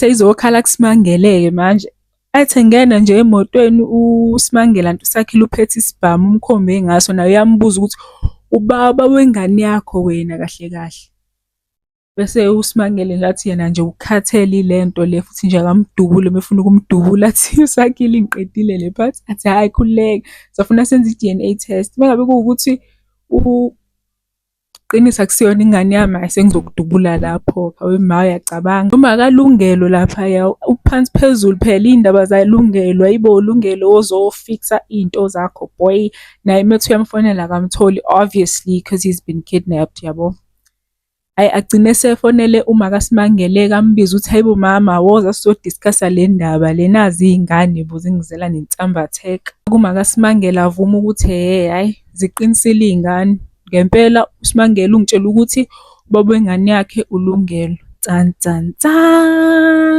seyizokhala kuSimangele-ke manje. Athi engena nje emotweni uSimangela ntusakile uphethe isibhamu umkhombe ngaso, naye uyambuza ukuthi ubaba wengane yakho wena kahle kahle. Bese uSimangele nje athi yena nje ukhathele ile nto le futhi nje akamdubule mefuna ukumdubula athi usakile ngiqedile le part. Athi hhayi khululeka safuna senze i-DNA test. Uma ngabe kuwukuthi qinisa akusiyona ingane yami, hhayi sengizokudubula lapho. Hawe ma uyacabanga noma akalungelo laphaya uphansi phezulu phela iy'ndaba zalungelo, ayibo ulungelo ozofiksa iy'nto zakho boy. Naye methi uyamfonela akamtholi obviously because he's been kidnapped yabo. Hhayi agcine esefonele uma kaSimangele ambiza ukuthi hayibo mama woza sizodiskhasa le ndaba le, nazi iy'ngane bo zingizela nensambatheka. Kuma kaSimangele avuma ukuthi hhayi ziqinisile iy'ngane. Ngempela uSimangele ungitshela ukuthi ubaba wengane yakhe ulungelo. Tsan tsan tsan.